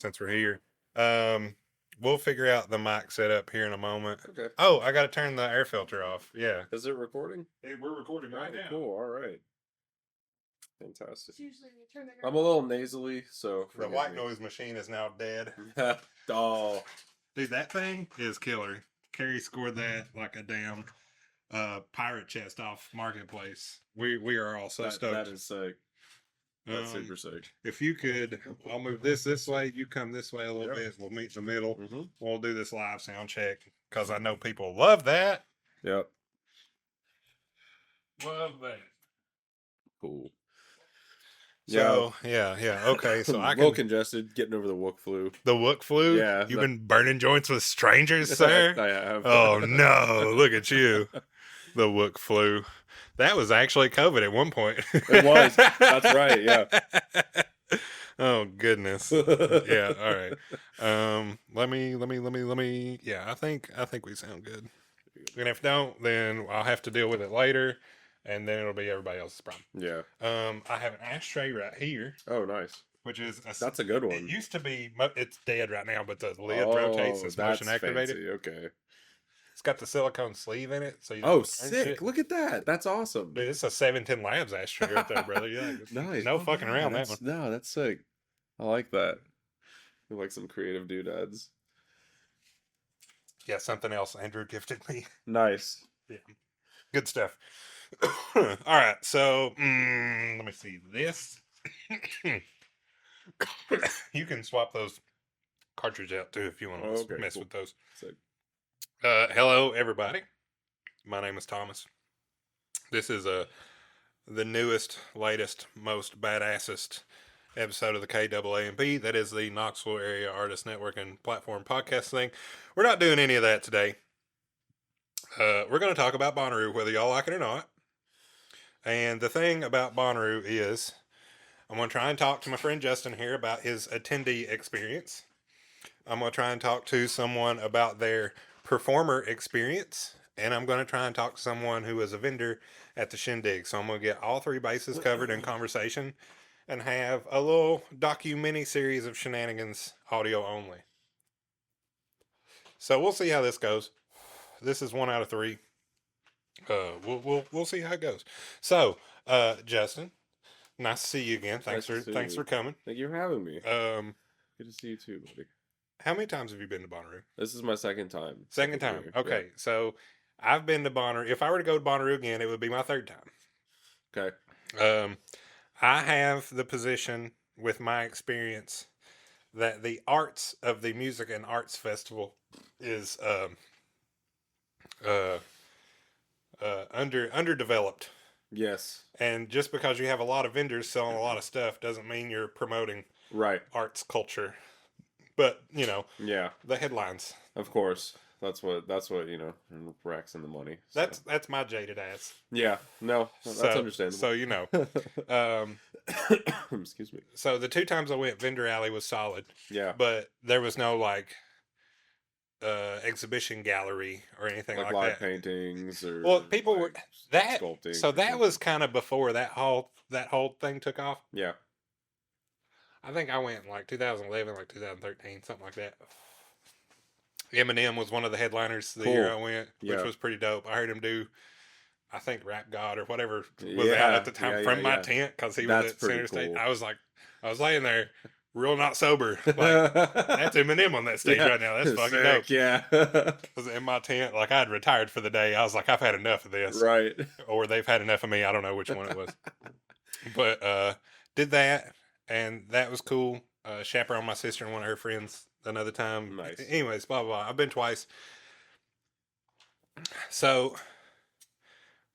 since we're here. We'll figure out the mic setup here in a moment. Okay. Oh, I got to turn the air filter off. Yeah. Is it recording? Hey, we're recording right now. Cool. All right. Fantastic. I'm a little nasally, so The white noise machine is now dead. Oh, Dude, that thing is killer. Carrie scored that like a damn pirate chest off Marketplace. We are all so stoked. That is sick. That's super sick. If you could, I'll move this way. You come this way a little bit. We'll meet in the middle. Mm-hmm. We'll do this live sound check because I know people love that. Yep. Love that. Cool. So, yeah. Okay, so I'm I a little can... congested getting over the Wook flu. The Wook flu? Yeah. You've been burning joints with strangers, sir? I have. Oh, no. Look at you. The Wook flu. That was actually COVID at one point. It was. That's right, yeah. Oh, goodness. Yeah, all right. Let me. Yeah, I think we sound good. And if don't, then I'll have to deal with it later. And then it'll be everybody else's problem. Yeah. I have an ashtray right here. Oh, nice. Which is that's a good one. It used to be, it's dead right now, but the lid rotates. It's motion activated. Fancy. Okay. It's got the silicone sleeve in it, so you sick! Shit. Look at that. That's awesome. Dude, it's a 710 Labs ashtray right there, brother. Yeah, nice. No fucking around that one. No, that's sick. I like that. I like some creative doodads. Yeah, something else Andrew gifted me. Nice. Yeah, good stuff. All right, so let me see this. You can swap those cartridges out too if you want to mess with those. Sick. Hello, everybody. My name is Thomas. This is the newest, latest, most badassest episode of the KAAMP. That is the Knoxville Area Artist Network and Platform podcast thing. We're not doing any of that today. We're going to talk about Bonnaroo, whether y'all like it or not. And the thing about Bonnaroo is I'm going to try and talk to my friend Justin here about his attendee experience. I'm going to try and talk to someone about their performer experience. And I'm going to try and talk to someone who is a vendor at the Shindig. So I'm going to get all three bases covered in conversation and have a little docu-mini series of shenanigans, audio only. So we'll see how this goes. This is 1 out of 3. We'll see how it goes. So, Justin, nice to see you again. Thanks for coming. Thank you for having me. Good to see you too, buddy. How many times have you been to Bonnaroo? This is my second time. Second time. Okay, yeah. So I've been to Bonnaroo. If I were to go to Bonnaroo again, it would be my third time. Okay. I have the position with my experience that the arts of the Music and Arts Festival is underdeveloped. Yes. And just because you have a lot of vendors selling a lot of stuff doesn't mean you're promoting arts culture. But, yeah, the headlines. Of course. That's what racks in the money. So. That's my jaded ass. Yeah. No, that's understandable. So, excuse me. So the 2 times I went, Vendor Alley was solid. Yeah. But there was no exhibition gallery or anything like live that. Paintings or people were that sculpting. So that was kind of before that whole thing took off. Yeah. I think I went in 2011, 2013, something like that. Eminem was one of the headliners the year I went, which was pretty dope. I heard him do, I think, Rap God or whatever was out at the time from my tent because he was at Center Stage. I was laying there, real not sober. That's Eminem on that stage right now. That's fucking sick, dope. Yeah. I was in my tent, I had retired for the day. I was like, I've had enough of this. Right. Or they've had enough of me. I don't know which one it was. But did that. And that was cool. Chaperoned my sister and one of her friends another time. Nice. Anyways, blah, blah, blah. I've been twice. So,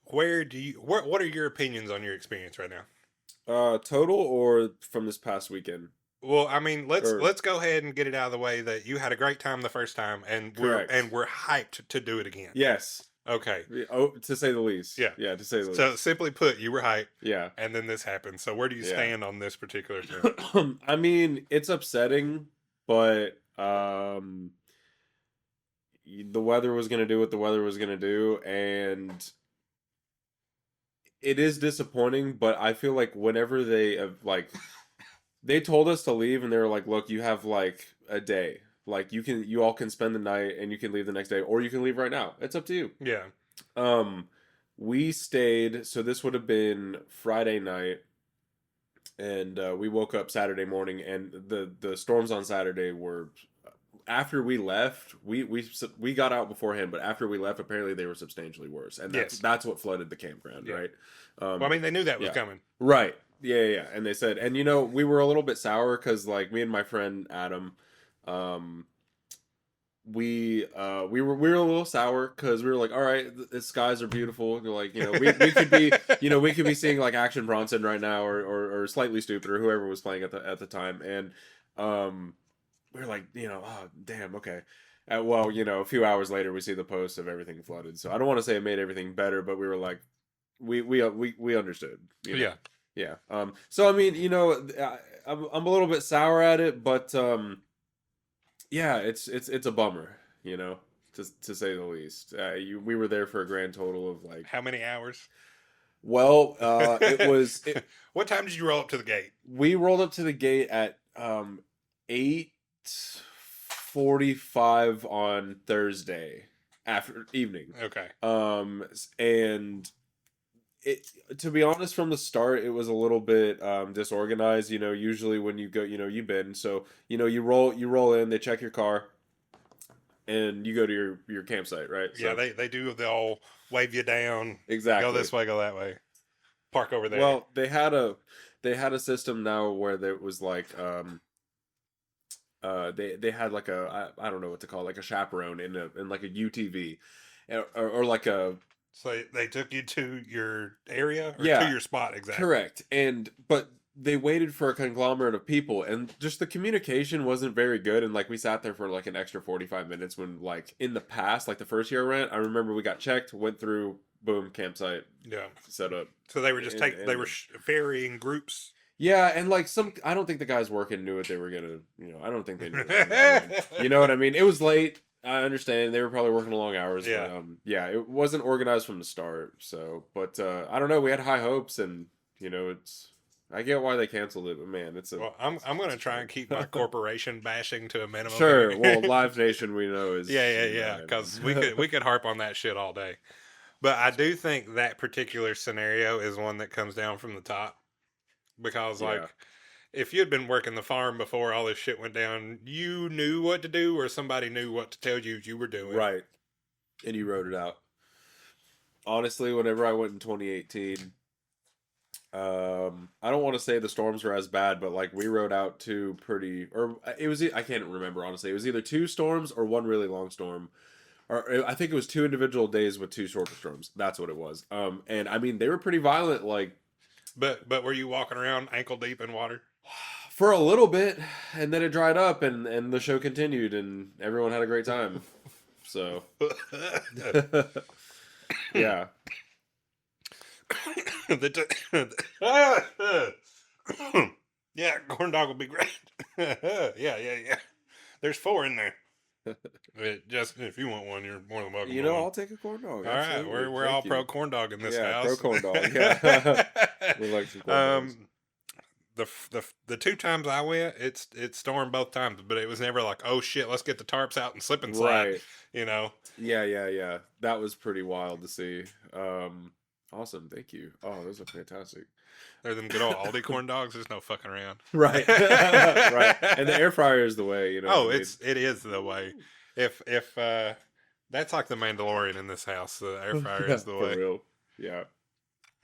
what are your opinions on your experience right now? Total or from this past weekend? Well, I mean, let's go ahead and get it out of the way that you had a great time the first time, and we're hyped to do it again. Yes. Okay. Oh, to say the least. Yeah. Yeah, to say the least. So simply put, you were hyped. Yeah. And then this happened. So where do you stand on this particular thing? I mean, it's upsetting, but the weather was going to do what the weather was going to do, and it is disappointing, but I feel like whenever they They told us to leave, and they were like, "Look, you have like a day. Like you all can spend the night, and you can leave the next day, or you can leave right now. It's up to you." Yeah. Um, we stayed. So this would have been Friday night, and we woke up Saturday morning, and the storms on Saturday were. After we left, we got out beforehand, but after we left, apparently they were substantially worse, and Yes. that's what flooded the campground, Yeah. right? Well, I mean, they knew that was yeah. coming. Right. Yeah. And they said, and you know, we were a little bit sour because like me and my friend Adam, um, we were a little sour because we were like, all right, the skies are beautiful. You're like, you know, we could be, you know, we could be seeing like Action Bronson right now, or Slightly Stupid, or whoever was playing at the time, and we were like, you know, oh damn, okay. Well, you know, a few hours later, we see the post of everything flooded. So I don't want to say it made everything better, but we were like, we understood. You know? Yeah. Yeah. So I mean, you know, I'm a little bit sour at it, but yeah, it's a bummer, you know, to say the least. We were there for a grand total of like How many hours? Well, it was. What time did you roll up to the gate? We rolled up to the gate at 8:45 on Thursday after evening. Okay. And it, to be honest, from the start, it was a little bit disorganized. You know, usually when you go, you know, you've been, so you know, you roll in, they check your car, and you go to your campsite, right? Yeah, So, they do. They'll wave you down. exactly. Go this way, go that way. Park over there. Well, they had a system now where there was like they had like I don't know what to call it, like a chaperone in like a UTV, or like a. So they took you to your area, or Yeah, to your spot exactly. correct. But they waited for a conglomerate of people, and just the communication wasn't very good. And like we sat there for like an extra 45 minutes when like in the past, like the first year I went, I remember we got checked, went through, boom, campsite, Yeah. set up. So they were just they were ferrying groups. Yeah, and like I don't think the guys working knew what they were gonna, you know, I don't think they knew. What they were doing. You know what I mean? It was late. I understand they were probably working long hours. Yeah. But, yeah, it wasn't organized from the start. So, but I don't know. We had high hopes, and you know, I get why they canceled it, but man, it's a. Well, I'm gonna try and keep my corporation bashing to a minimum. Sure. here. Well, Live Nation we know is. Yeah. Because we could harp on that shit all day, but I do think that particular scenario is one that comes down from the top, because like. Yeah. If you'd been working the farm before all this shit went down, you knew what to do, or somebody knew what to tell you were doing. Right. And you wrote it out. Honestly, whenever I went in 2018, I don't want to say the storms were as bad, but like we rode out two pretty, or it was, I can't remember honestly. It was either two storms or one really long storm, or I think it was two individual days with two shorter storms. That's what it was. And I mean they were pretty violent. Like, but were you walking around ankle deep in water? For a little bit, and then it dried up, and the show continued, and everyone had a great time. So, yeah. Yeah, corn dog will be great. Yeah. There's 4 in there. Just if you want one, you're more than welcome. You know, I'll take a corn dog. All right, we're all pro corn dog in this house. Pro corn dog. Yeah, we like some corn dogs. The 2 times I went, it stormed both times, but it was never like, oh shit, let's get the tarps out and slip and slide. Right. You know. Yeah. That was pretty wild to see. Awesome, thank you. Oh, those are fantastic. They're them good old Aldi corn dogs. There's no fucking around. Right. Right. And the air fryer is the way, you know. Oh, it is the way. If that's like the Mandalorian in this house, the air fryer is the way. For real. Yeah.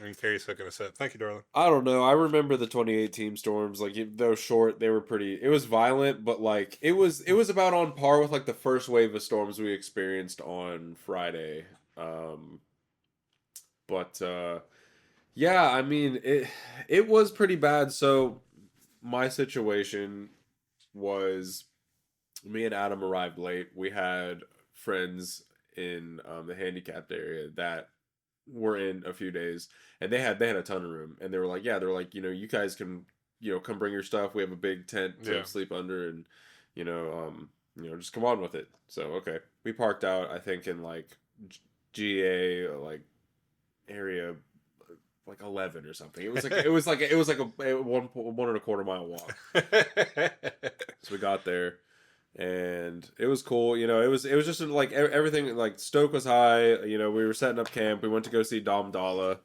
And Carrie's hooking us up. Thank you, darling. I don't know. I remember the 2018 storms. Like those short, they were pretty. It was violent, but like it was about on par with like the first wave of storms we experienced on Friday. But yeah, I mean it was pretty bad. So my situation was, me and Adam arrived late. We had friends in the handicapped area that were in a few days, and they had a ton of room, and they were like, you know, you guys can, you know, come bring your stuff. We have a big tent to sleep under, and you know, just come on with it. So okay, we parked out, I think in like GA like area like 11 or something. It was like a 1.25 mile walk. So we got there, and it was cool. It was just like everything. Like Stoke was high. We were setting up camp. We went to go see Dom Dalla.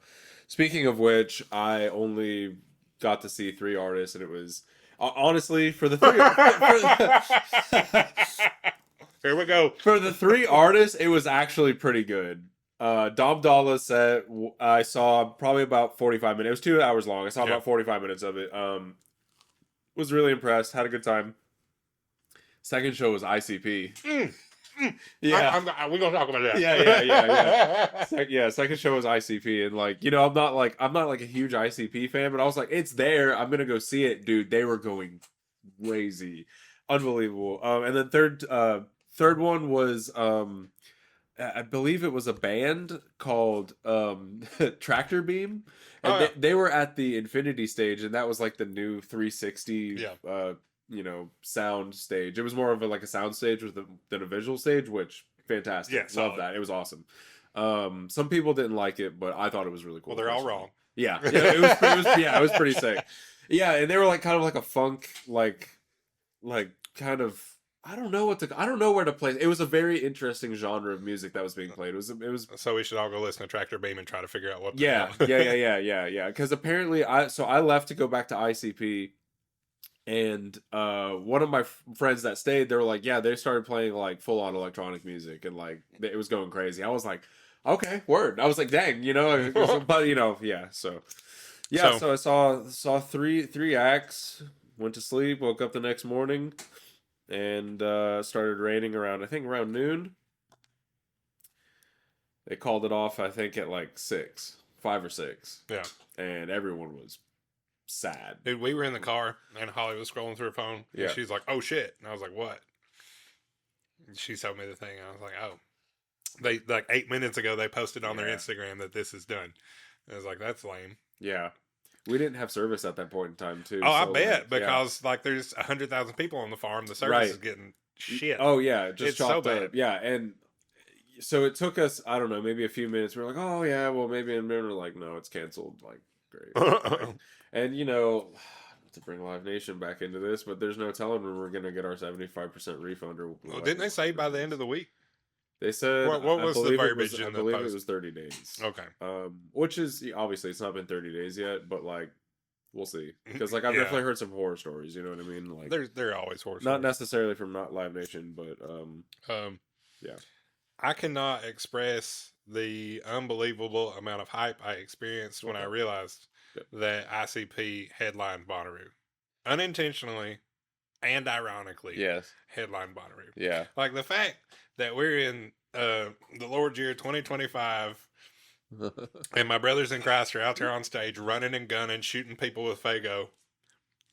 Speaking of which, I only got to see 3 artists, and it was honestly for the three. Here we go. For the 3 artists, it was actually pretty good. Dom Dalla set, I saw probably about 45 minutes. It was 2 hours long. I saw about 45 minutes of it. Was really impressed. Had a good time. Second show was ICP. Yeah. We're gonna talk about that. Yeah. Second show was ICP, and I'm not like a huge ICP fan, but I was like, it's there. I'm gonna go see it, dude. They were going crazy, unbelievable. And then third one was I believe it was a band called Tractor Beam, and they were at the Infinity stage, and that was like the new 360 sound stage. It was more of like a sound stage than a visual stage, which fantastic. Yeah, love solid. that. It was awesome. Some people didn't like it, but I thought it was really cool. Well, they're all wrong. Yeah, it was pretty sick. Yeah, and they were like kind of like a funk like kind of. I don't know where to place. It was a very interesting genre of music that was being played. It was. So we should all go listen to Tractor Beam and try to figure out what. Yeah. Because apparently, I left to go back to ICP, and one of my friends that stayed, they were like, yeah, they started playing like full on electronic music, and like it was going crazy. I was like, okay, word. I was like, dang, but yeah. So I saw three acts. Went to sleep. Woke up the next morning. And started raining around noon. They called it off, I think, at like 5 or 6. Yeah. And everyone was sad. Dude, we were in the car, and Holly was scrolling through her phone, and she's like, oh, shit. And I was like, what? And she told me the thing, and I was like, oh. They, like, 8 minutes ago, they posted on their Instagram that this is done. And I was like, that's lame. Yeah. We didn't have service at that point in time, too. Oh, so I bet, because, like, there's 100,000 people on the farm. The service is getting shit. Oh, yeah. Just chopped so bad. up. Yeah, and so it took us, I don't know, maybe a few minutes. We were like, oh, yeah, well, maybe in a minute. We're like, no, it's canceled. Like, great. And, not to bring Live Nation back into this, but there's no telling when we're going to get our 75% refund. Well, didn't they say by the end of the week? They said, what was the verbiage in the post? I believe it was 30 days. Okay. Which is, obviously, it's not been 30 days yet, but, like, we'll see. Because, like, I've definitely heard some horror stories, you know what I mean? Like, there are always horror stories. Not necessarily from not Live Nation, but, yeah. I cannot express the unbelievable amount of hype I experienced when I realized that ICP headlined Bonnaroo. Unintentionally and ironically, headlined Bonnaroo. Yeah. Like, the fact that we're in the Lord's year 2025 and my brothers in Christ are out there on stage running and gunning, shooting people with Fago.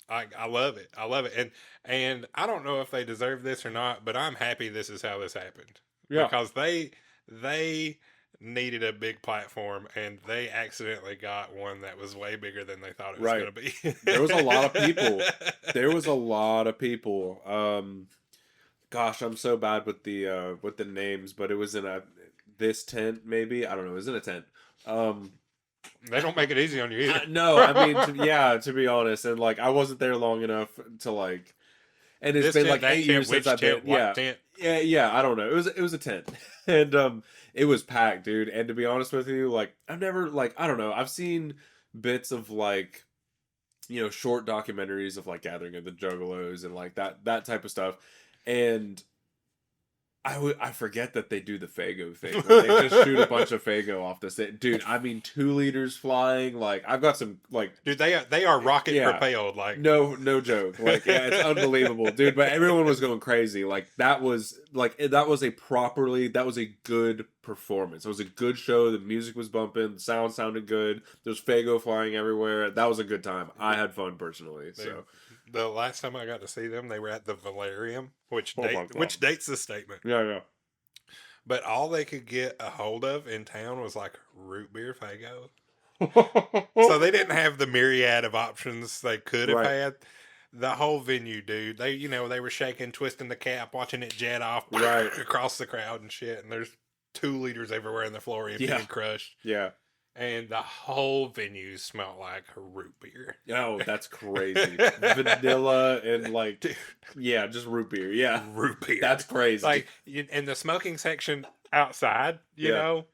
I love it. I love it. And I don't know if they deserve this or not, but I'm happy this is how this happened. Yeah. Because they needed a big platform, and they accidentally got one that was way bigger than they thought it was going to be. There was a lot of people. Gosh, I'm so bad with the names, but it was in this tent, maybe. I don't know. It was in a tent. They don't make it easy on you either. No, I mean, to be honest, and like I wasn't there long enough to like. And it's been like 8 years since I've been. Yeah. I don't know. It was a tent, and it was packed, dude. And to be honest with you, like I've never I don't know. I've seen bits of like, short documentaries of like Gathering of the Juggalos and like that type of stuff, and I forget that they do the Fago thing. Where they just shoot a bunch of Fago off the stage. Dude, I mean 2 liters flying. Like I've got some like. Dude, they are rocket propelled. Like no joke. Like it's unbelievable, dude. But everyone was going crazy. Like that was a good performance. It was a good show. The music was bumping. The sound sounded good. There's Fago flying everywhere. That was a good time. I had fun personally. So. The last time I got to see them, they were at the Valerium, which dates this statement. Yeah. But all they could get a hold of in town was like root beer Fago. So they didn't have the myriad of options they could have had. The whole venue, dude. They were shaking, twisting the cap, watching it jet off across the crowd and shit. And there's 2 liters everywhere in the floor, getting crushed. Yeah. and the whole venue smelled like root beer. Oh, that's crazy. Vanilla and like, Dude, yeah, just root beer. Yeah, root beer. that's crazy. Like in the smoking section outside, you Yeah. know,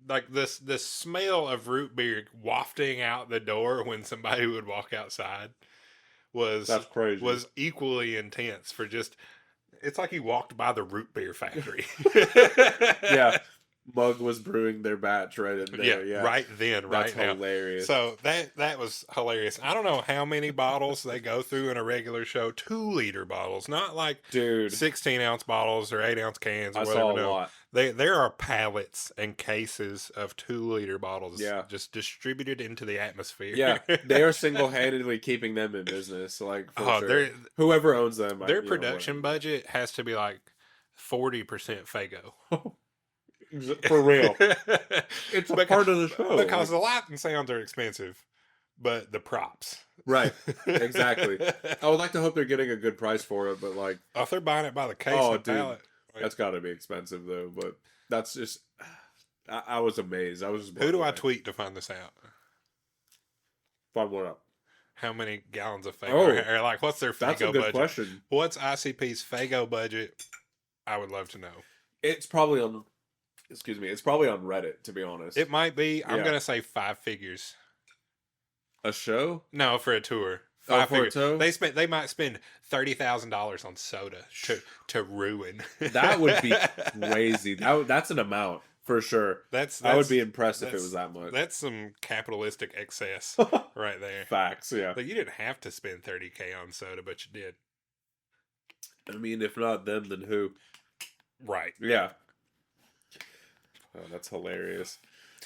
like the smell of root beer wafting out the door when somebody would walk outside That's crazy. was equally intense for just. It's like he walked by the root beer factory. Yeah. Mug was brewing their batch right in there. Yeah. right then, That's right now. hilarious. So that was hilarious. I don't know how many bottles they go through in a regular show. 2-liter bottles, not like Dude, 16-ounce bottles or 8-ounce cans or I whatever. saw a No. lot. There are pallets and cases of 2-liter bottles Yeah. just distributed into the atmosphere. Yeah, they are single-handedly keeping them in business. Like, for sure. Whoever owns them, their production budget has to be like 40% Fago. For real. It's a part of the show. Because the light and sounds are expensive, but the props. Right. Exactly. I would like to hope they're getting a good price for it, but like, Oh, if they're buying it by the case Oh, and dude. pallet. that's got to be expensive though. But that's just, I was amazed. I was just blown Who do I away. tweet to find this out? Find one up. How many gallons of Fago? Oh, or like, what's their That's a Fago good budget? question. What's ICP's Fago budget? I would love to know. It's probably on. Excuse me. It's probably on Reddit, to be honest. It might be. I'm Yeah. gonna say 5 figures. A show? No, for a tour. Oh, 5 for a figures. tour? They might spend $30,000 on soda to ruin. That would be crazy. That's an amount for sure. I would be impressed if it was that much. That's some capitalistic excess right there. Facts, yeah. Like, you didn't have to spend $30K on soda, but you did. I mean, if not them, then who? Right. Yeah. Oh, that's hilarious.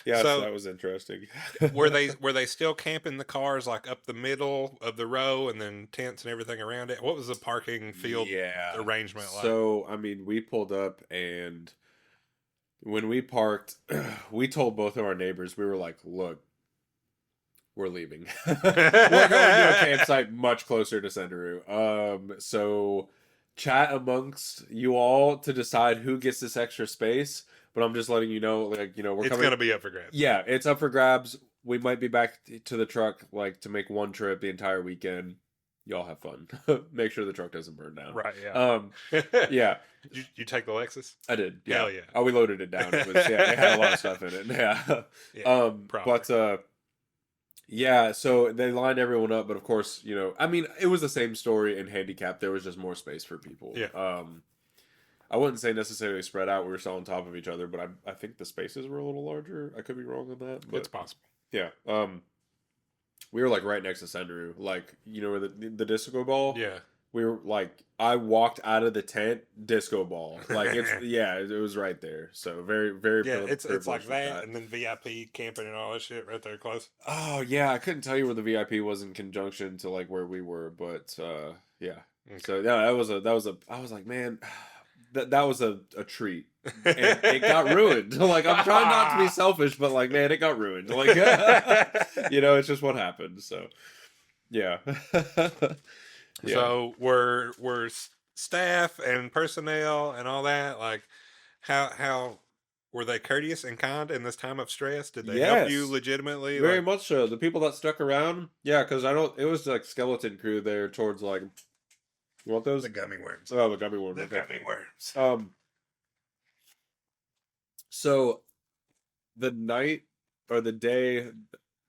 Yeah, So- so that was interesting. Were they still camping the cars like up the middle of the row and then tents and everything around it? What was the parking field Yeah. arrangement like? So, I mean, we pulled up, and when we parked, we told both of our neighbors, we were like, look, we're leaving. We're going to a campsite much closer to Bonnaroo. So chat amongst you all to decide who gets this extra space. But I'm just letting you know, like, we're it's coming. gonna be up for grabs. Yeah, it's up for grabs. We might be back to the truck, like, to make one trip the entire weekend. Y'all have fun. Make sure the truck doesn't burn down. Right. Yeah. Yeah, You take the Lexus? I did. Yeah. Hell yeah. Oh, we loaded it down. It was, it had a lot of stuff in it. Yeah. Yeah. But yeah, so they lined everyone up, but of course, I mean, it was the same story in handicap. There was just more space for people. Yeah. I wouldn't say necessarily spread out. We were still on top of each other, but I think the spaces were a little larger. I could be wrong on that. But It's possible. yeah. We were like right next to Bonnaroo, like, where the disco ball. Yeah. We were like, I walked out of the tent, disco ball. Like, it was right there. So very, very. Yeah, it's like privileged with that, and then VIP camping and all that shit right there close. Oh yeah, I couldn't tell you where the VIP was in conjunction to like where we were, but yeah. Okay. So yeah, that was a. I was like, man, that was a treat, and it got ruined. Like, I'm trying not to be selfish, but like, man, it got ruined. Like, it's just what happened. So yeah. Yeah. So were staff and personnel and all that, like, how were they courteous and kind in this time of stress? Did they help you Yes. legitimately? Very Like, much so. The people that stuck around, yeah, because it was like skeleton crew there towards like, you want those? the gummy worms. Oh, the gummy worms. The Okay. gummy worms. So the night or the day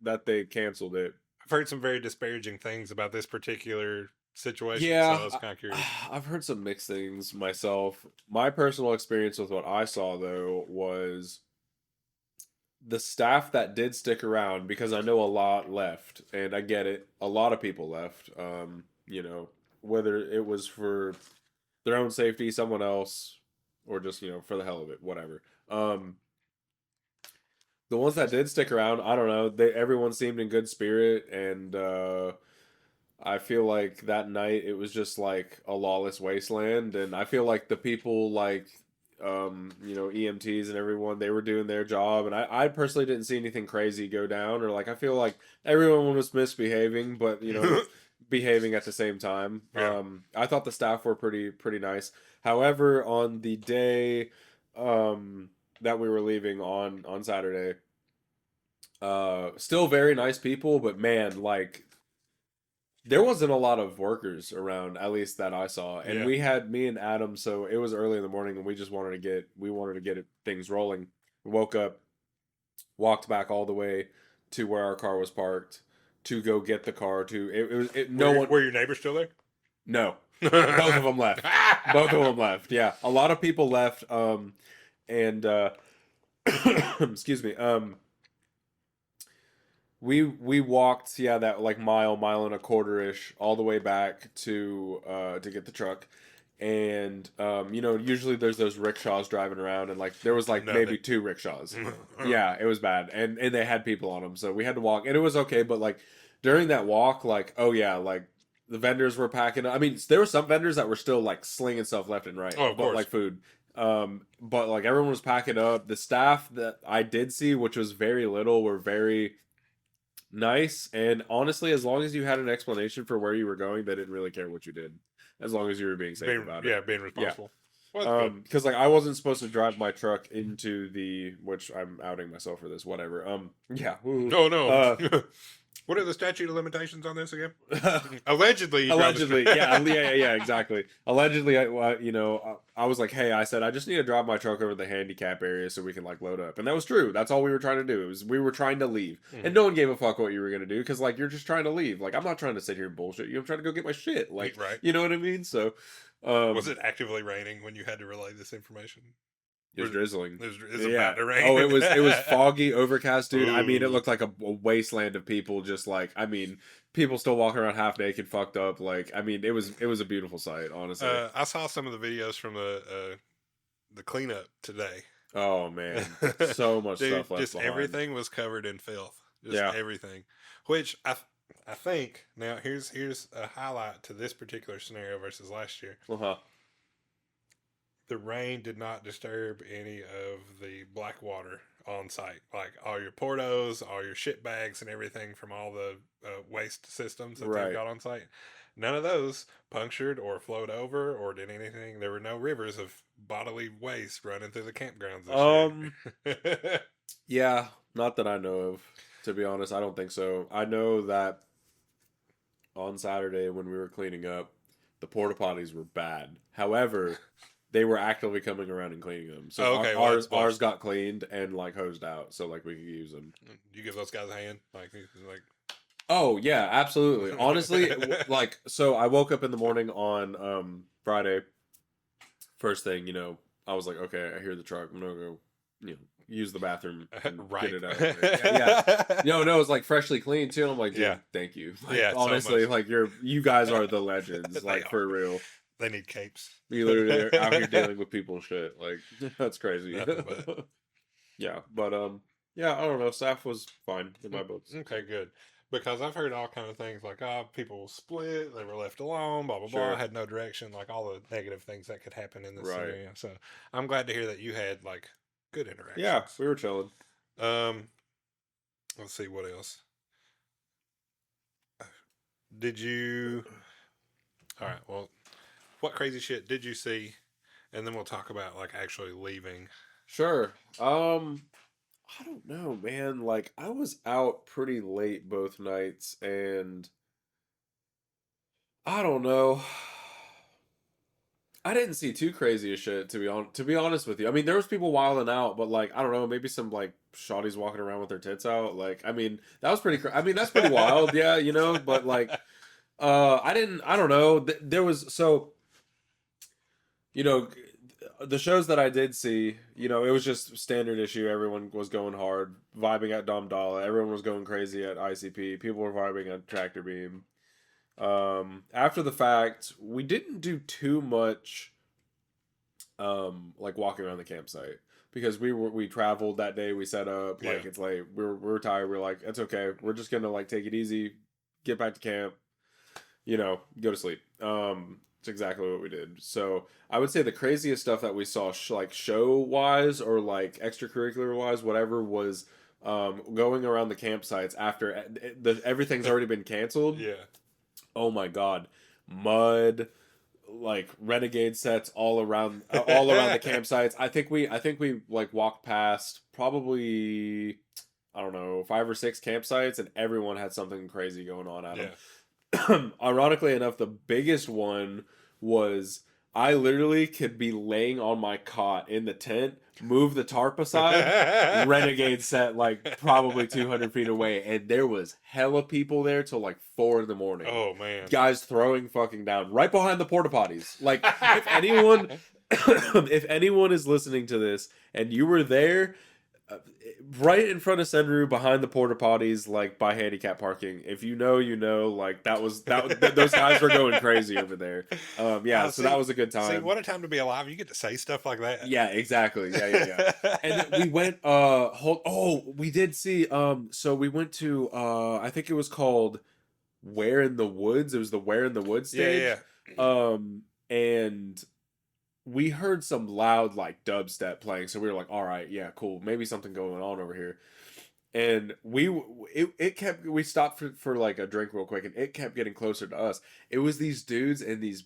that they canceled it, I've heard some very disparaging things about this particular situation. Yeah, So I was kind of curious. I've heard some mixed things myself. My personal experience with what I saw though was the staff that did stick around, because I know a lot left, and I get it. A lot of people left. Whether it was for their own safety, someone else, or just for the hell of it, whatever. The ones that did stick around, I don't know. Everyone seemed in good spirit, and I feel like that night it was just like a lawless wasteland, and I feel like the people like EMTs and everyone, they were doing their job, and I personally didn't see anything crazy go down, or like I feel like everyone was misbehaving, but behaving at the same time. Yeah. I thought the staff were pretty nice. However, on the day that we were leaving on Saturday, Still very nice people, but man, like there wasn't a lot of workers around, at least that I saw. And Yeah. we had me and Adam, so it was early in the morning, and we just wanted to get things rolling. We woke up, walked back all the way to where our car was parked to go get the car. No one. Were your neighbors still there? No, both of them left. Both of them left. Yeah, a lot of people left. And excuse me. We walked, yeah, that like mile and a quarter ish, all the way back to get the truck. And usually there's those rickshaws driving around, and like there was like maybe 2 rickshaws. Yeah, it was bad, and they had people on them, so we had to walk, and it was okay. But like during that walk, like, oh yeah, like the vendors were packing. I mean, there were some vendors that were still like slinging stuff left and right, Oh, of course. like food. But like everyone was packing up. The staff that I did see, which was very little, were very nice, and honestly, as long as you had an explanation for where you were going, they didn't really care what you did, as long as you were being safe about it. Yeah, being responsible. Well, Because like I wasn't supposed to drive my truck into which I'm outing myself for this, whatever. Yeah. no, no. What are the statute of limitations on this again? Allegedly. Allegedly, yeah, exactly. Allegedly, I was like, hey, I said I just need to drive my truck over the handicap area so we can like load up, and that was true. That's all we were trying to do. We were trying to leave, and no one gave a fuck what you were gonna do, because like you're just trying to leave. Like I'm not trying to sit here and bullshit you. I'm trying to go get my shit. Like, right. You know what I mean? So, was it actively raining when you had to relay this information? It was drizzling. It was about to rain. Oh, it was foggy, overcast, dude. Ooh. I mean, it looked like a wasteland of people. Just like, I mean, people still walking around half naked, fucked up. Like, I mean, it was a beautiful sight, honestly. I saw some of the videos from the cleanup today. Oh man, so much stuff left just behind. Everything was covered in filth. Everything. Which I think now here's a highlight to this particular scenario versus last year. The rain did not disturb any of the black water on site. Like all your portos, all your shit bags, and everything from all the waste systems that they've got on site. None of those punctured or flowed over or did anything. There were no rivers of bodily waste running through the campgrounds this year. Yeah, not that I know of. To be honest, I don't think so. I know that on Saturday when we were cleaning up, the porta potties were bad. However, they were actively coming around and cleaning them. So ours got cleaned and like hosed out, so like we could use them. You give those guys a hand, like. Oh yeah, absolutely. Honestly, like, so I woke up in the morning on Friday. First thing, I was like, okay, I hear the truck. I'm gonna go, use the bathroom and get it out. Yeah. No, it was like freshly clean too. And I'm like, dude, thank you. Like, honestly, so like you guys are the legends, like for real. They need capes. You literally are out here dealing with people's shit. Like that's crazy. Yeah, but yeah, I don't know. Staff was fine in my books. Okay, good. Because I've heard all kind of things like, people split, they were left alone, blah, blah, blah, had no direction, like all the negative things that could happen in this scenario. So I'm glad to hear that you had like good interactions. Yeah, we were chilling. Let's see, what else? Did you... All right, well, what crazy shit did you see? And then we'll talk about like actually leaving. Sure. I don't know, man. Like, I was out pretty late both nights, and I don't know. I didn't see too crazy as shit, to be honest with you. I mean, there was people wilding out, but like, I don't know, maybe some like shawties walking around with their tits out. Like, I mean, that was pretty. I mean, that's pretty wild, yeah, But like, I don't know. There was the shows that I did see, it was just standard issue. Everyone was going hard, vibing at Dom Dalla. Everyone was going crazy at ICP. People were vibing at Tractor Beam. After the fact, we didn't do too much, like walking around the campsite, because we traveled that day. We set up, like, it's late. We're tired. We're like, it's okay. We're just gonna like take it easy, get back to camp, go to sleep. It's exactly what we did. So I would say the craziest stuff that we saw, like show wise or like extracurricular wise, whatever, was going around the campsites after everything's already been canceled. Yeah. Oh my god, mud, like renegade sets all around the campsites. I think we like walked past probably I don't know, 5 or 6 campsites, and everyone had something crazy going on at them. Yeah. Ironically enough, the biggest one was I literally could be laying on my cot in the tent, move the tarp aside, renegade set like probably 200 feet away, and there was hella people there till like 4 in the morning. Oh man, Guys throwing fucking down right behind the porta potties. Like if anyone, if anyone is listening to this and you were there, right in front of Senru, behind the porta potties, like by handicap parking. If you know, you know. Like those guys were going crazy over there. Yeah, so that was a good time. See, what a time to be alive! You get to say stuff like that. Yeah, exactly. Yeah. And then we went. We did see. So we went to. I think it was called Where in the Woods. It was the Where in the Woods stage. Yeah. And we heard some loud like dubstep playing, so we were like, all right, yeah, cool, maybe something going on over here. And we stopped for like a drink real quick, and it kept getting closer to us. It was these dudes in these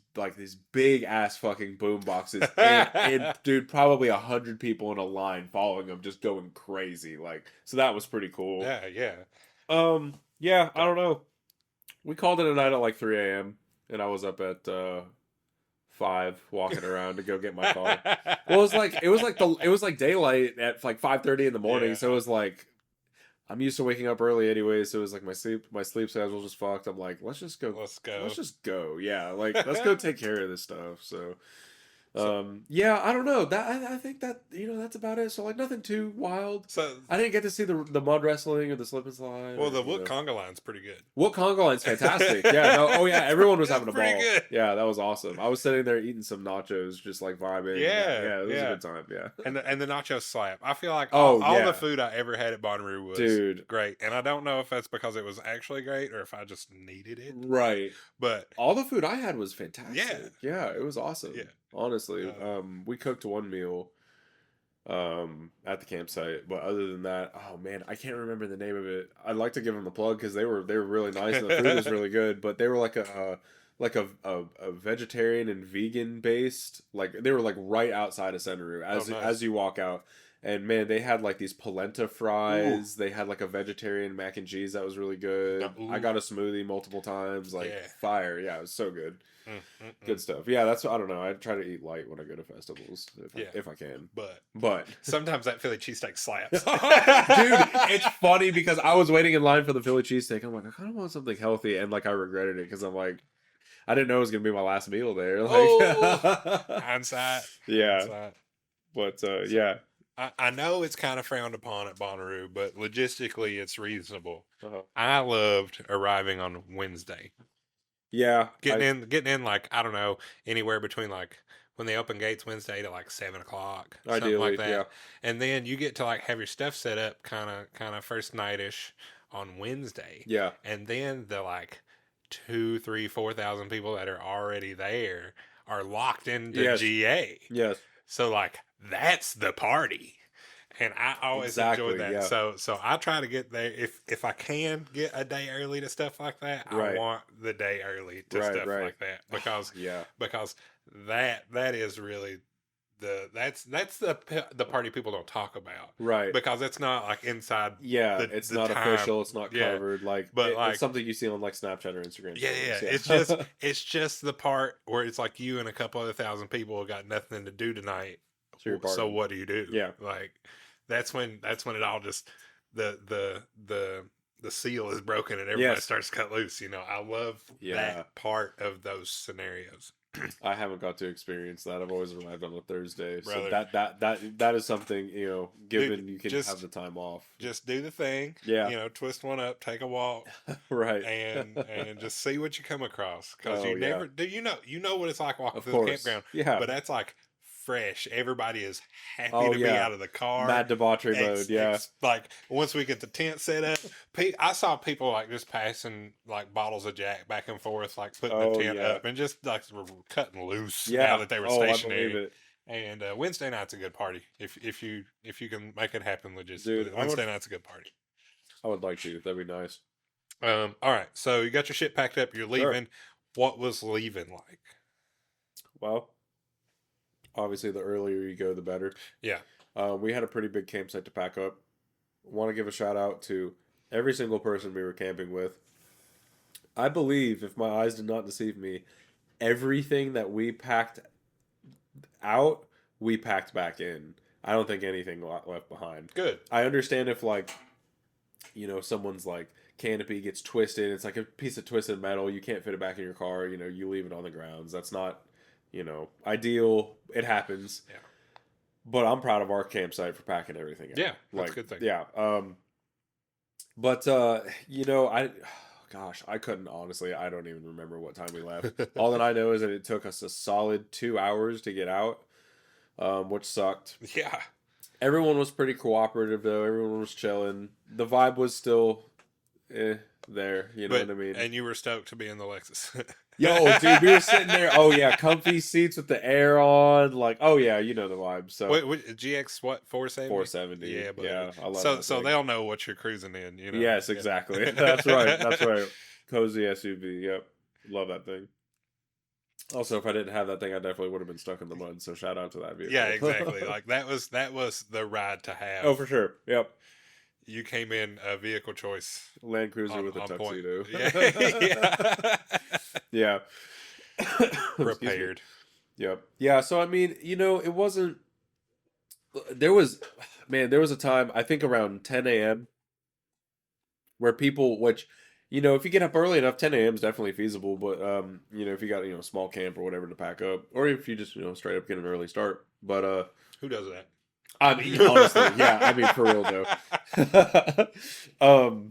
big ass fucking boom boxes, and dude, probably 100 people in a line following them, just going crazy. Like, so that was pretty cool. Yeah. Yeah, I don't know. We called it a night at like 3 a.m. and I was up at 5 walking around to go get my car. Well, it was like daylight at like 5:30 in the morning, so it was like I'm used to waking up early anyway, so it was like my sleep schedule just fucked. I'm like, let's just go. Yeah, like let's go take care of this stuff. So yeah, I don't know. I think that that's about it. So like nothing too wild. So I didn't get to see the mud wrestling or the slip and slide. Well, the Wook conga line's pretty good. Wook conga line's fantastic. Yeah. No, everyone was having a ball. Good. Yeah, that was awesome. I was sitting there eating some nachos, just like vibing. Yeah, it was a good time. Yeah. And the nacho slap. I feel like all the food I ever had at Bonnaroo was great. And I don't know if that's because it was actually great or if I just needed it. Right. But all the food I had was fantastic. Yeah, it was awesome. Yeah. Honestly, we cooked one meal at the campsite, but other than that, oh man, I can't remember the name of it. I'd like to give them a plug because they were really nice and the food was really good, but they were like a vegetarian and vegan based, like they were like right outside of Senru as you walk out. And man, they had like these polenta fries. Ooh. They had like a vegetarian mac and cheese that was really good. I got a smoothie multiple times, like fire. Yeah, it was so good. Good stuff. Yeah, I don't know. I try to eat light when I go to festivals if I can. But sometimes that Philly cheesesteak slaps. Dude, it's funny because I was waiting in line for the Philly cheesesteak. I'm like, I kind of want something healthy, and like I regretted it because I'm like, I didn't know it was gonna be my last meal there. Like, hindsight. Yeah. Hindsight. But yeah. I know it's kind of frowned upon at Bonnaroo, but logistically it's reasonable. I loved arriving on Wednesday. Yeah, getting in like, I don't know, anywhere between like when they open gates Wednesday to like 7 o'clock, something like that. Yeah. And then you get to like have your stuff set up kind of first night-ish on Wednesday. Yeah. And then the like 2, 3, 4,000 people that are already there are locked into GA. Yes. So like that's the party. And I always enjoy that. Yeah. So I try to get there if I can get a day early to stuff like that. I want the day early to stuff like that because that is really that's the party people don't talk about, right? Because it's not like inside. Yeah, it's not official. It's not covered. Like, but it's something you see on like Snapchat or Instagram. Yeah. It's just the part where it's like you and a couple other thousand people have got nothing to do tonight. So what do you do? Yeah, like. That's when it all just the seal is broken and everybody starts to cut loose. I love that part of those scenarios. I haven't got to experience that. I've always arrived on a Thursday, so that is something given you can have the time off. Just do the thing, twist one up, take a walk, right, and just see what you come across because never do. You know what it's like walking through the campground. Yeah, but that's like. Fresh. Everybody is happy to be out of the car. Mad debauchery mode. Like once we get the tent set up, I saw people like just passing like bottles of Jack back and forth, like putting the tent up and just like cutting loose. Now that they were stationary. And Wednesday night's a good party if you can make it happen. Logistically, Wednesday night's a good party. I would like to. That'd be nice. All right. So you got your shit packed up. You're leaving. Sure. What was leaving like? Well. Obviously, the earlier you go, the better. Yeah. We had a pretty big campsite to pack up. want to give a shout out to every single person we were camping with. I believe, if my eyes did not deceive me, everything that we packed out, we packed back in. I don't think anything left behind. Good. I understand if, like, someone's like canopy gets twisted. It's like a piece of twisted metal. You can't fit it back in your car. You leave it on the grounds. That's not, ideal. It happens. Yeah. But I'm proud of our campsite for packing everything out. Yeah, that's a good thing. Yeah. But gosh, I couldn't honestly. I don't even remember what time we left. All that I know is that it took us a solid 2 hours to get out, which sucked. Yeah. Everyone was pretty cooperative though. Everyone was chilling. The vibe was still there. You know what I mean? And you were stoked to be in the Lexus. Yo, dude, we were sitting there. Oh yeah, comfy seats with the air on. Like, oh yeah, you know the vibe. So Wait, GX what 470? 470. Yeah, but yeah. I love so that so thing. they'll know what you're cruising in. Yes, exactly. That's right. That's right. Cozy SUV. Yep, love that thing. Also, if I didn't have that thing, I definitely would have been stuck in the mud. So shout out to that vehicle. Yeah, exactly. Like that was the ride to have. Oh, for sure. Yep. You came in a vehicle choice. Land Cruiser with a tuxedo. Yeah. Yeah. Prepared. Yep. Yeah. So I mean, it wasn't. There was a time I think around 10 a.m. where people, which, if you get up early enough, 10 a.m. is definitely feasible. But if you got a small camp or whatever to pack up, or if you just straight up get an early start. But who does that? I mean, honestly, yeah. I mean, for real though.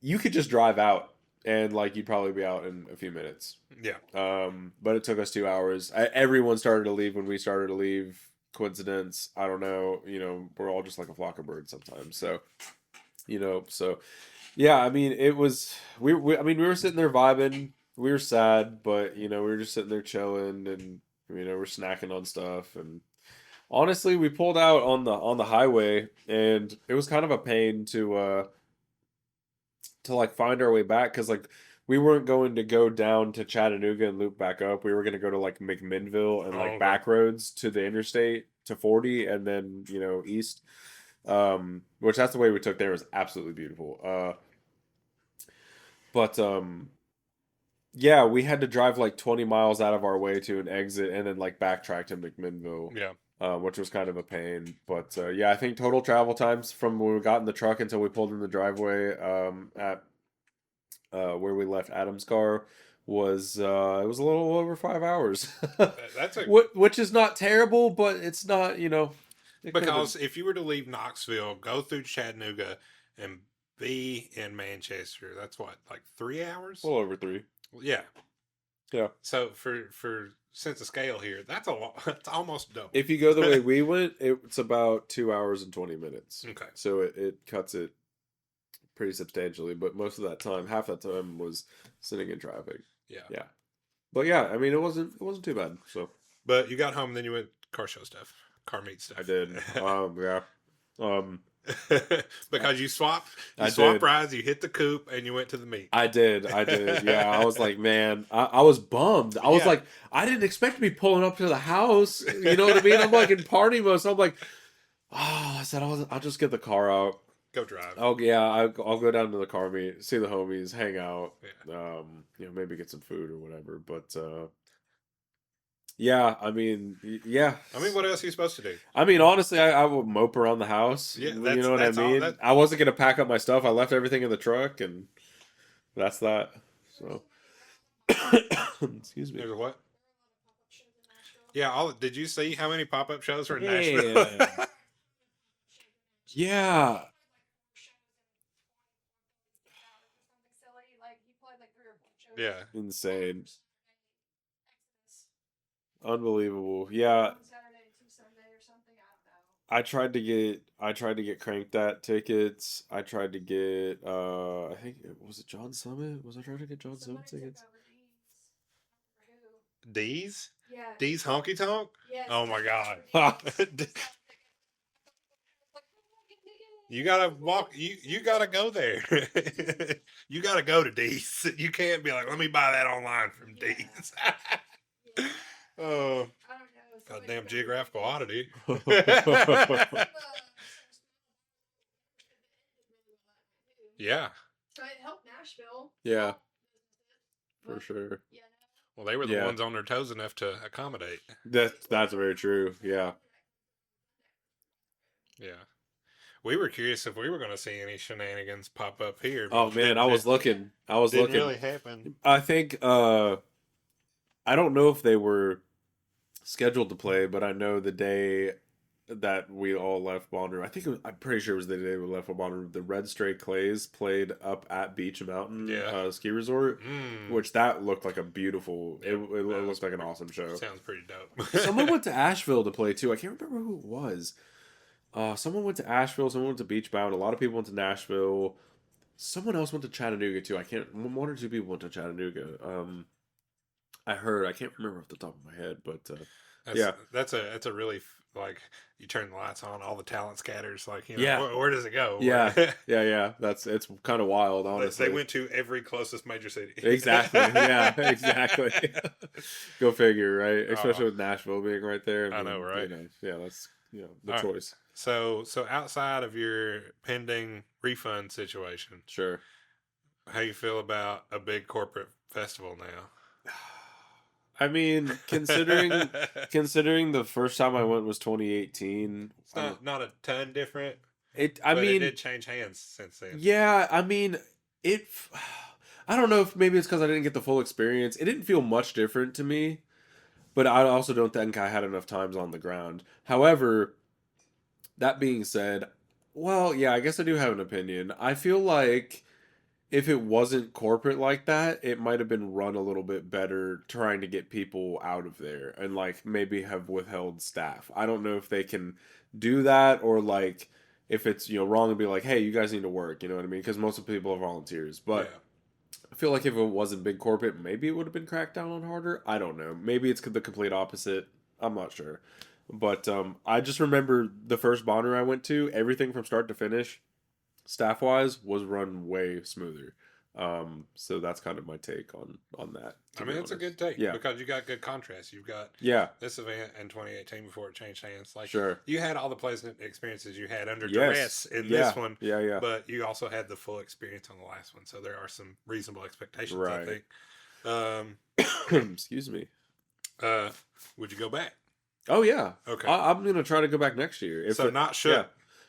You could just drive out. And you'd probably be out in a few minutes. Yeah. But it took us 2 hours. Everyone started to leave when we started to leave. Coincidence? I don't know. We're all just like a flock of birds sometimes. So, yeah. I mean, it was. We were sitting there vibing. We were sad, but we were just sitting there chilling, and we're snacking on stuff. And honestly, we pulled out on the highway, and it was kind of a pain to find our way back, because we weren't going to go down to Chattanooga and loop back up. We were going to go to McMinnville and okay. back roads to the interstate to 40 and then east, which that's the way we took there. It was absolutely beautiful. But yeah, we had to drive 20 miles out of our way to an exit and then backtrack to McMinnville. Yeah. Which was kind of a pain. But yeah, I think total travel times from when we got in the truck until we pulled in the driveway at where we left Adam's car was it was a little over 5 hours. That's which is not terrible, but it's not, because if you were to leave Knoxville, go through Chattanooga, and be in Manchester, that's what, 3 hours? A little over 3. Yeah. Yeah. So for sense of scale here, that's a lot. It's almost double. If you go the way we went, it's about 2 hours and 20 minutes. Okay. So it cuts it pretty substantially, but most of that time, half that time was sitting in traffic. Yeah. Yeah. But yeah, I mean, it wasn't too bad. So. But you got home, and then you went car show stuff, car meet stuff. I did. Yeah. Because you swapped did. rides, you hit the coupe, and you went to the meet. I did. Yeah, I was like, man, I was bummed. I was like, I didn't expect to be pulling up to the house. You know what I mean? I'm in party mode. So I'm like, I said, I'll just get the car out. Go drive. Oh yeah, I'll go down to the car meet, see the homies, hang out. Yeah. Maybe get some food or whatever. But yeah, I mean, yeah. I mean, what else are you supposed to do? I mean, honestly, I would mope around the house. Yeah, you know what I mean? I wasn't going to pack up my stuff. I left everything in the truck, and that's that. So, excuse me. There's a what? Yeah, did you see how many pop-up shows were in Nashville? Yeah. Yeah. Insane. Unbelievable. Yeah. I tried to get Cranked That tickets. I tried to get I think was it John Summit? Was I trying to get John Summit tickets? D's? Yeah. D's Honky Tonk? Yes. Oh my god. You gotta walk. You gotta go there. You gotta go to D's. You can't be like, let me buy that online from D's. Oh, goddamn geographical oddity. Yeah. So it helped Nashville. Yeah. For sure. Yeah. Well, they were the ones on their toes enough to accommodate. That's very true. Yeah. Yeah. We were curious if we were going to see any shenanigans pop up here. Oh man, I was looking. Didn't really happen. I think I don't know if they were scheduled to play, but I know the day that we all left Bonnaroo. I'm pretty sure it was the day we left Bonnaroo. The Red Stray Clays played up at Beach Mountain Ski Resort, which that looked like a beautiful. It looked like an awesome show. Sounds pretty dope. Someone went to Asheville to play too. I can't remember who it was. Someone went to Asheville. Someone went to Beach Mountain. A lot of people went to Nashville. Someone else went to Chattanooga too. One or two people went to Chattanooga. I heard. I can't remember off the top of my head, but that's a really like you turn the lights on, all the talent scatters. Like where does it go? Yeah, yeah. It's kind of wild, honestly. They went to every closest major city. Exactly. Yeah, exactly. Go figure, right? Especially with Nashville being right there. I know, right? That's the choice. So outside of your pending refund situation, sure. How you feel about a big corporate festival now? I mean, considering the first time I went was 2018. It's not a ton different. It did change hands since then. Yeah, I mean, I don't know if maybe it's because I didn't get the full experience. It didn't feel much different to me, but I also don't think I had enough times on the ground. However, that being said, well, yeah, I guess I do have an opinion. I feel like if it wasn't corporate like that, it might have been run a little bit better trying to get people out of there and like maybe have withheld staff. I don't know if they can do that or like if it's, wrong to be like, hey, you guys need to work, you know what I mean? Because most of the people are volunteers. But I feel like if it wasn't big corporate, maybe it would have been cracked down on harder. I don't know. Maybe it's the complete opposite. I'm not sure. But I just remember the first Bonnaroo I went to, everything from start to finish, staff-wise, was run way smoother. So that's kind of my take on that. I mean, it's a good take because you got good contrast. You've got this event in 2018 before it changed hands. Like you had all the pleasant experiences you had under duress in this one. Yeah. But you also had the full experience on the last one. So there are some reasonable expectations, I think. Excuse me. Would you go back? Oh, yeah. Okay. I'm going to try to go back next year. Not sure. Yeah.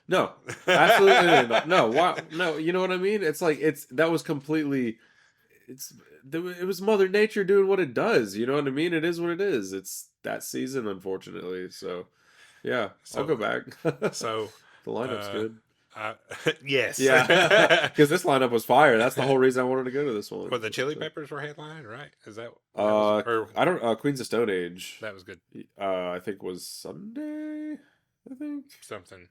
No, absolutely not. No, wow. No, you know what I mean? It's like, that was completely, it was Mother Nature doing what it does. You know what I mean? It is what it is. It's that season, unfortunately. So, yeah, I'll go back. So, the lineup's good. Yes. Yeah. Because this lineup was fire. That's the whole reason I wanted to go to this one. But the Chili Peppers were headlined, right? Is that? I don't. Queens of Stone Age. That was good. I think was Sunday. I think something.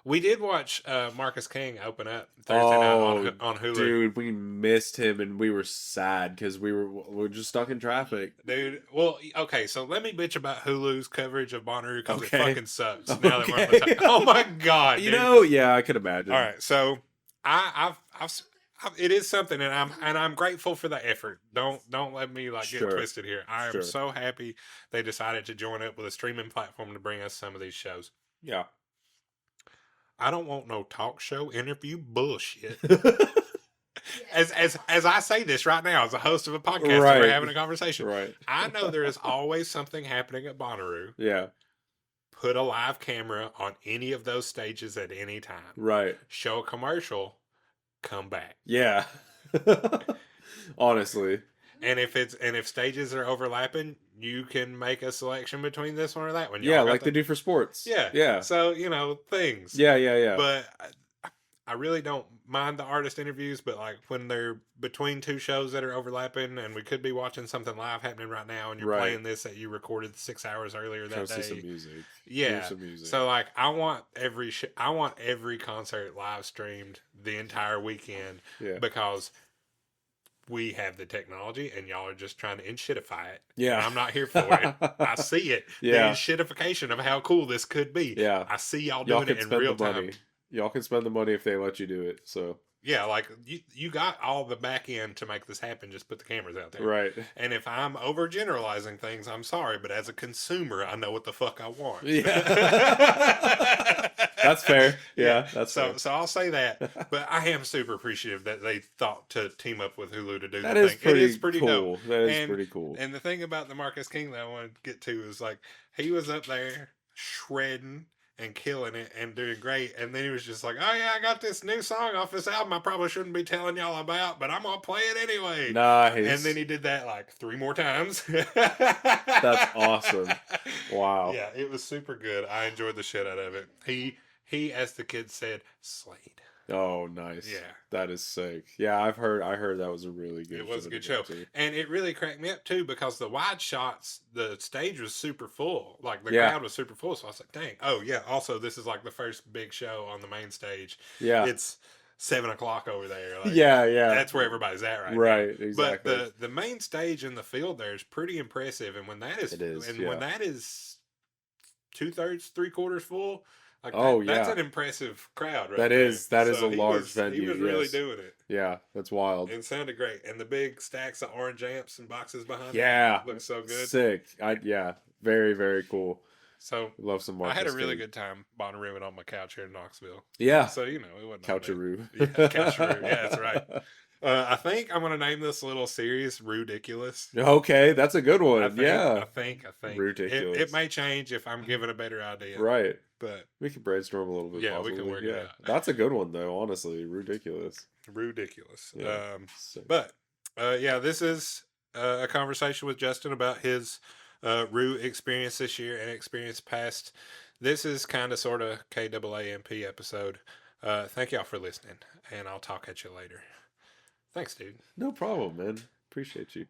We did watch Marcus King open up Thursday night on Hulu. Dude, we missed him and we were sad because we were just stuck in traffic. Dude, well, okay, so let me bitch about Hulu's coverage of Bonnaroo because it fucking sucks. Now that we're on the time. Oh my god, dude. Yeah, I could imagine. All right, so I've it is something, and I'm grateful for the effort. Don't let me get twisted here. I am so happy they decided to join up with a streaming platform to bring us some of these shows. Yeah. I don't want no talk show interview bullshit. As I say this right now, as a host of a podcast, we're having a conversation. Right. I know there is always something happening at Bonnaroo. Yeah. Put a live camera on any of those stages at any time. Right. Show a commercial. Come back. Yeah. Honestly. And if stages are overlapping, you can make a selection between this one or that one. Yeah, like they do for sports. Yeah. Yeah. So, things. Yeah. But I really don't mind the artist interviews, but when they're between two shows that are overlapping and we could be watching something live happening right now and you're playing this that you recorded 6 hours earlier that day. Some music. Yeah. Some music. So I want every concert live streamed the entire weekend because we have the technology and y'all are just trying to inshitify it. Yeah. And I'm not here for it. I see it. Yeah. The inshitification of how cool this could be. Yeah. I see y'all doing it in real time. Y'all can spend the money if they let you do it. So yeah, you got all the back end to make this happen. Just put the cameras out there. Right. And if I'm overgeneralizing things, I'm sorry, but as a consumer, I know what the fuck I want. Yeah. That's fair. Yeah, that's so fair. so I'll say that. But I am super appreciative that they thought to team up with Hulu to do That the is thing. It is pretty pretty dope. cool. That is And pretty cool. and the thing about the Marcus King that I want to get to is like he was up there shredding and killing it and doing great. And then he was just like, "Oh yeah, I got this new song off this album I probably shouldn't be telling y'all about, but I'm gonna play it anyway." And then Nice. he did that like 3 more times. That's awesome. Wow. Yeah, it was super good. I enjoyed the shit out of it. He, as the kids said, slayed. Oh, nice. Yeah. That is sick. Yeah, I heard that was a really good It was a to good go show. to. And it really cracked me up too because the wide shots, the stage was super full. Like the Yeah. crowd was super full. So I was like, dang. Oh yeah. Also, this is like the first big show on the main stage. Yeah. It's 7 o'clock over there. Like, Yeah, yeah. that's where everybody's at right now. Right, exactly. But the main stage in the field there is pretty impressive. And when that is, It is, and yeah. when that is 2/3, 3/4 full, like Oh, that's yeah. an impressive crowd. Right That there. is a So large He venue, was really yes. doing it. Yeah, that's wild. It sounded great, and the big stacks of orange amps and boxes behind Yeah. it looked so good. Sick. Yeah, very, very cool. So Love some I Marcus had a really King. good time Bonnarooing on my couch here in Knoxville. Yeah. So it wasn't all bad. Coucharoo. Yeah, Coucharoo. Yeah, that's right. I think I'm gonna name this little series Roodiculous. Okay, that's a good one. I think, Yeah. I think. Roodiculous. It may change if I'm given a better idea. Right. But We can brainstorm a little bit. Yeah, we can possibly. work it out. That's a good one though, honestly. Ridiculous. Roodiculous. Yeah. Sick. But yeah, this is a conversation with Justin about his Roo experience this year and experience past. This is kind of sort of KAAMP episode. Thank y'all for listening, and I'll talk at you later. Thanks, dude. No problem, man. Appreciate you.